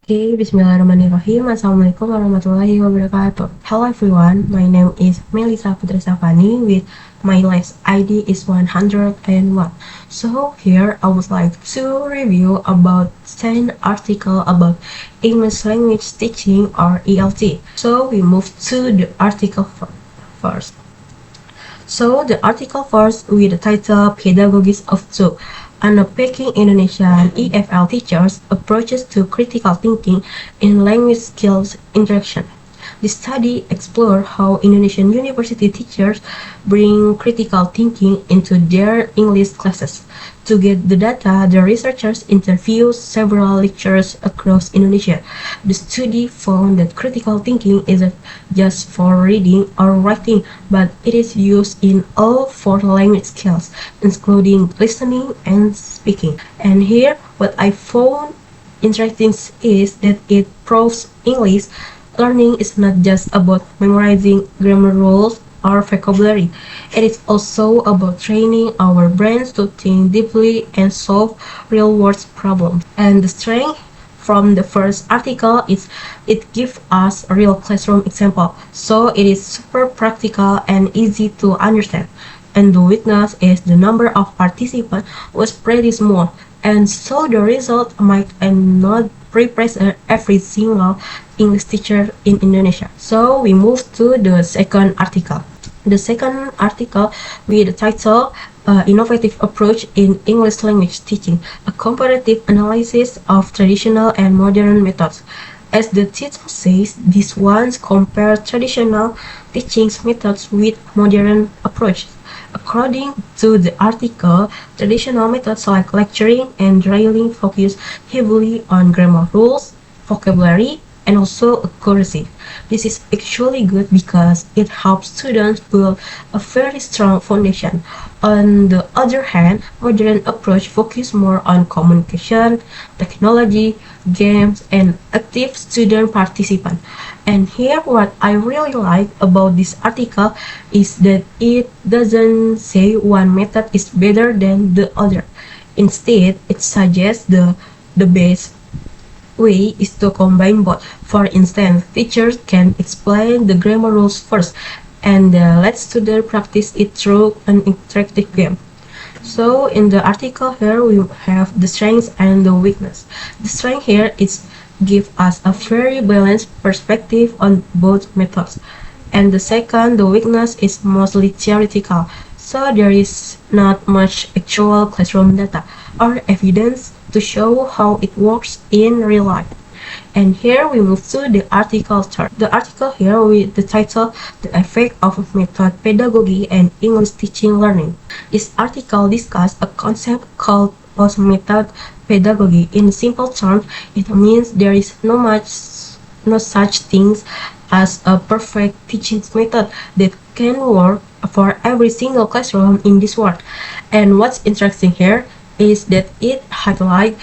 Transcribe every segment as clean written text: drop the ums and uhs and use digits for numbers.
Okay, Bismillahirrahmanirrahim. Assalamualaikum warahmatullahi wabarakatuh. Hello everyone, my name is Melissa Putri Safani with my last ID is 101. So here I would like to review about 10 article about English language teaching or ELT. So we move to the article first. So the article first with the title Pedagogies of Two. Unpacking Indonesian EFL teachers' approaches to critical thinking in language skills interaction. The study explored how Indonesian university teachers bring critical thinking into their English classes. To get the data, the researchers interviewed several lecturers across Indonesia. The study found that critical thinking isn't just for reading or writing, but it is used in all four language skills, including listening and speaking. And here, what I found interesting is that it proves English learning is not just about memorizing grammar rules or vocabulary. It is also about training our brains to think deeply and solve real-world problems. And the strength from the first article is it gives us a real classroom example, so it is super practical and easy to understand. And the weakness is the number of participants was pretty small, and so the result might not represent every single English teacher in Indonesia. So we move to the second article. The second article with the title Innovative Approach in English Language Teaching, a comparative analysis of traditional and modern methods. As the title says, this ones compare traditional teaching methods with modern approaches. According to the article, traditional methods like lecturing and drilling focus heavily on grammar rules, vocabulary, and also accuracy. This is actually good because it helps students build a very strong foundation. On the other hand, modern approach focuses more on communication, technology, games, and active student participation. And here what I really like about this article is that it doesn't say one method is better than the other. Instead, it suggests the best way is to combine both. For instance, teachers can explain the grammar rules first and let students practice it through an interactive game. So in the article here we have the strengths and the weakness. The strength here is give us a very balanced perspective on both methods. And the second, the weakness is mostly theoretical. So there is not much actual classroom data or evidence to show how it works in real life. And here we move to the article third. The article here with the title The Effect of Method Pedagogy and English Teaching Learning. This article discusses a concept called post-method pedagogy. In simple terms, it means there is no such things as a perfect teaching method that can work for every single classroom in this world. And what's interesting here is that it highlights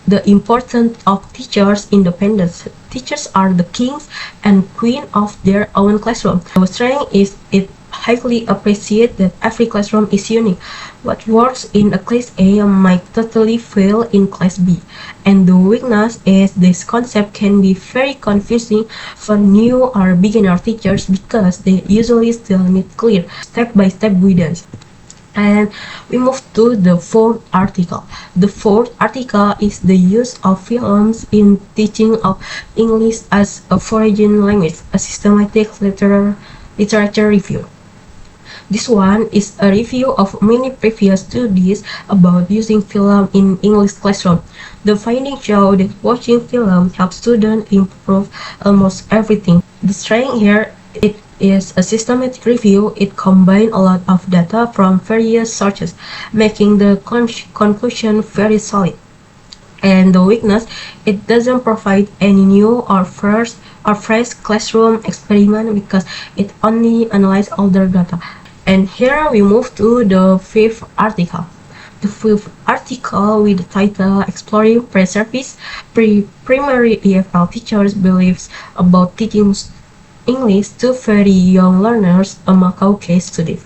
the importance of teachers' independence. Teachers are the kings and queens of their own classroom. The strength is it highly appreciates that every classroom is unique. What works in a class A might totally fail in class B. And the weakness is this concept can be very confusing for new or beginner teachers because they usually still need clear step-by-step guidance. And we move to the fourth article. The fourth article is the use of films in teaching of English as a foreign language, a systematic literature review. This one is a review of many previous studies about using film in English classroom. The findings show that watching film helps students improve almost everything. The strength here it is a systematic review. It combines a lot of data from various sources, making the conclusion very solid. And the weakness, it doesn't provide any new or fresh classroom experiment because it only analyzes older data. And here we move to the fifth article. The fifth article with the title Exploring Pre-Service Primary EFL Teachers' Beliefs About Teaching English to Very Young Learners, a Macau case study.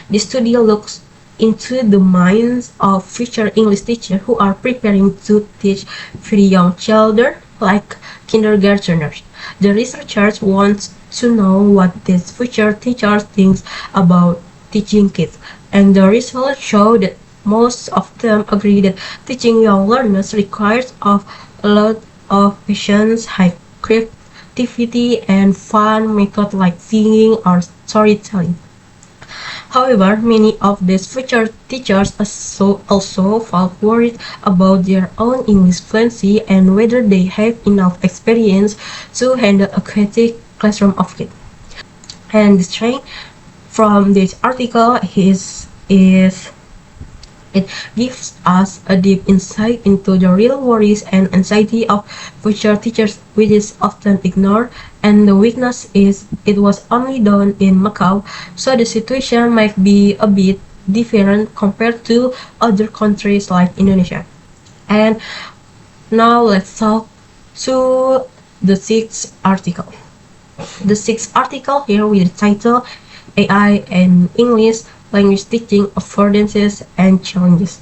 The study looks into the minds of future English teachers who are preparing to teach very young children like kindergartners. The researchers want to know what these future teachers think about teaching kids, and the results show that most of them agree that teaching young learners requires a lot of patience, high creativity, and fun methods like singing or storytelling. However, many of these future teachers also felt worried about their own English fluency and whether they have enough experience to handle a chaotic classroom of kids. And the strength from this article is it gives us a deep insight into the real worries and anxiety of future teachers, which is often ignored. And the weakness is it was only done in Macau, so the situation might be a bit different compared to other countries like Indonesia. And now let's talk to the sixth article. The sixth article here with the title AI and English Language Teaching Affordances and Challenges.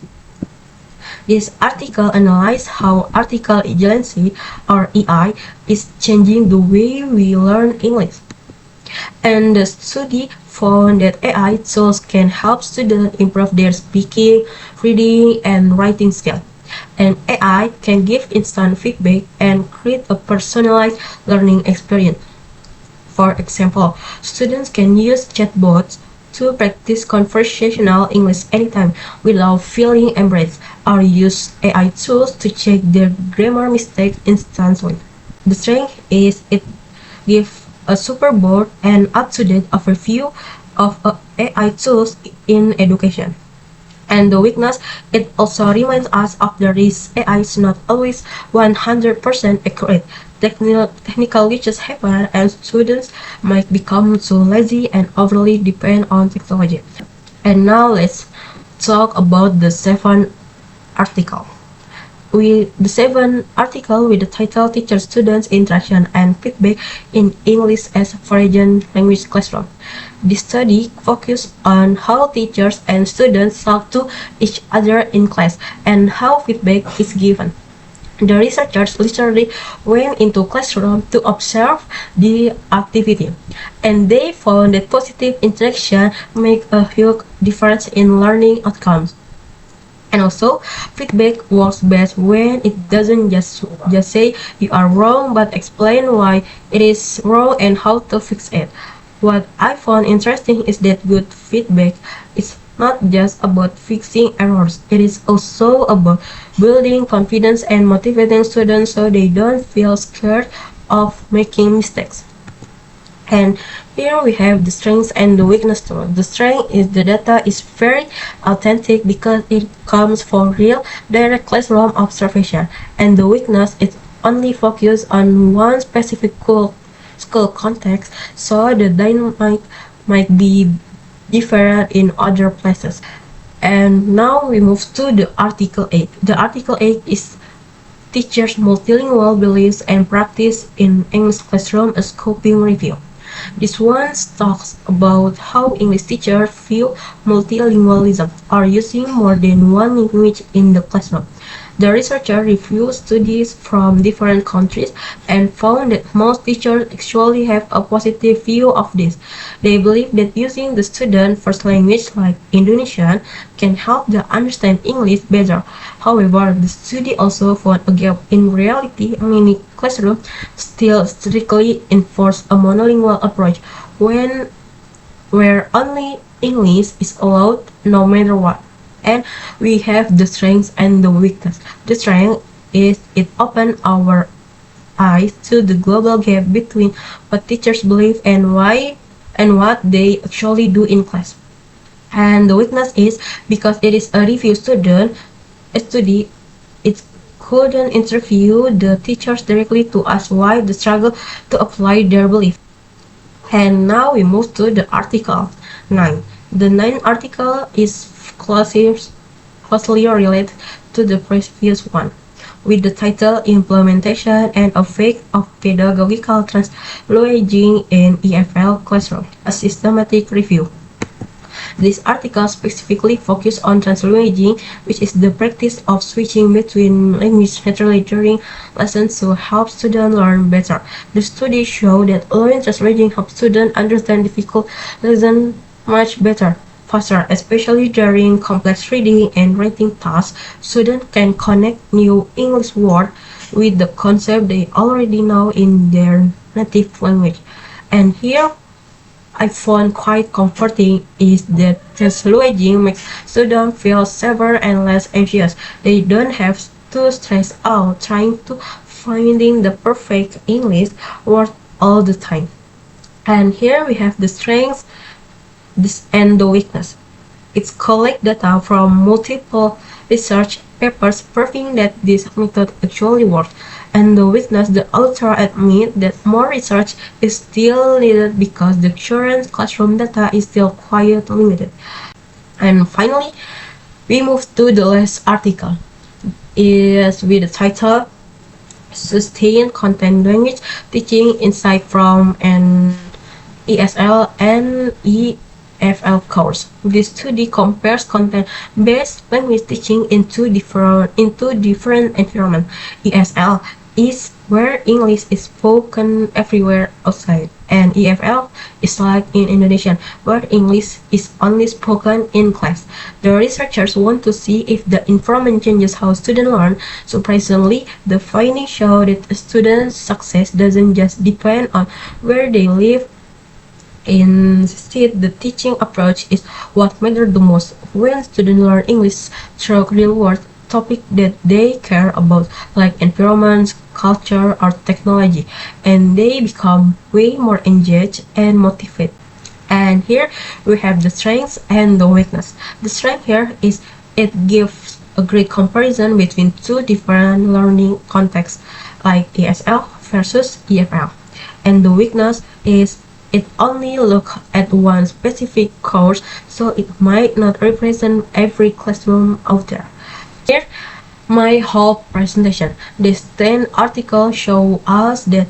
This article analyzes how artificial intelligence or AI is changing the way we learn English. And the study found that AI tools can help students improve their speaking, reading, and writing skills. And AI can give instant feedback and create a personalized learning experience. For example, students can use chatbots to practice conversational English anytime without feeling embarrassed, or use AI tools to check their grammar mistakes instantly. The strength is it gives a super broad and up-to-date overview of AI tools in education. And the weakness, it also reminds us of the risk AI is not always 100% accurate. Technical glitches happen and students might become too lazy and overly depend on technology. And now let's talk about the seventh article. The seventh article with the title Teacher-Students Interaction and Feedback in English as Foreign Language Classroom. This study focused on how teachers and students talk to each other in class and how feedback is given. The researchers literally went into classroom to observe the activity, and they found that positive interaction make a huge difference in learning outcomes. And also, feedback works best when it doesn't just say you are wrong, but explain why it is wrong and how to fix it. What I found interesting is that good feedback is not just about fixing errors, it is also about building confidence and motivating students so they don't feel scared of making mistakes. And here we have the strengths and the weakness too. The strength is the data is very authentic because it comes from real direct classroom observation, and the weakness is only focused on one specific school context, so the dynamic might be different in other places. And now we move to the Article 8. The Article 8 is Teachers' Multilingual Beliefs and Practice in English Classroom, a scoping review. This one talks about how English teachers view multilingualism, or using more than one language in the classroom. The researcher reviewed studies from different countries and found that most teachers actually have a positive view of this. They believe that using the student's first language like Indonesian can help them understand English better. However, the study also found a gap in reality. Many classrooms still strictly enforce a monolingual approach where only English is allowed no matter what. And we have the strengths and the weakness. The strength is it opens our eyes to the global gap between what teachers believe and what they actually do in class. And the weakness is because it is a review study, it couldn't interview the teachers directly to ask why they struggle to apply their belief. And now we move to the article 9. The ninth article is closely related to the previous one, with the title Implementation and Effect of Pedagogical Translanguaging in EFL Classroom, a systematic review. This article specifically focuses on translanguaging, which is the practice of switching between languages naturally during lessons to help students learn better. The study showed that learning translanguaging helps students understand difficult lessons much better. Faster, especially during complex reading and writing tasks, students can connect new English words with the concept they already know in their native language. And here I found quite comforting is that translanguaging makes students feel safer and less anxious. They don't have to stress out trying to finding the perfect English word all the time. And here we have the strengths and the weakness. It collects data from multiple research papers proving that this method actually works. And the weakness, the author admit that more research is still needed because the current classroom data is still quite limited. And finally, we move to the last article. Is with the title Sustained Content Language Teaching Insight from an ESL and EFL course. This study compares content-based language teaching in two different environments. ESL is where English is spoken everywhere outside, and EFL is like in Indonesia, where English is only spoken in class. The researchers want to see if the environment changes how students learn. Surprisingly, the findings show that a student's success doesn't just depend on where they live. Instead, the teaching approach is what matters the most. When students learn English through real-world topics that they care about, like environment, culture, or technology, and they become way more engaged and motivated. And here we have the strengths and the weakness. The strength here is it gives a great comparison between two different learning contexts, like ESL versus EFL. And the weakness is it only looks at one specific course, so it might not represent every classroom out there. Here, my whole presentation. This 10 article show us that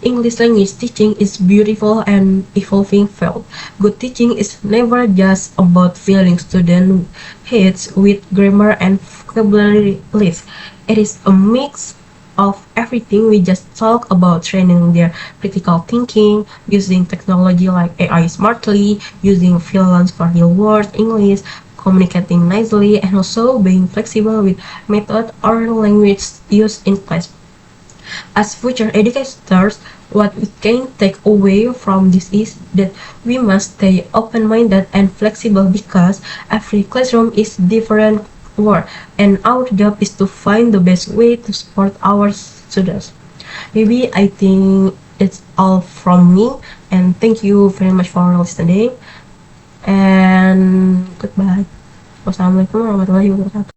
English language teaching is beautiful and evolving field. Good teaching is never just about filling student heads with grammar and vocabulary lists. It is a mix of everything we just talked about, training their critical thinking, using technology like AI smartly, using freelance for real world English, communicating nicely, and also being flexible with method or language used in class. As future educators, what we can take away from this is that we must stay open-minded and flexible because every classroom is different world, and our job is to find the best way to support our students. Maybe I think that's all from me, and thank you very much for listening, and goodbye. Wassalamualaikum warahmatullahi wabarakatuh.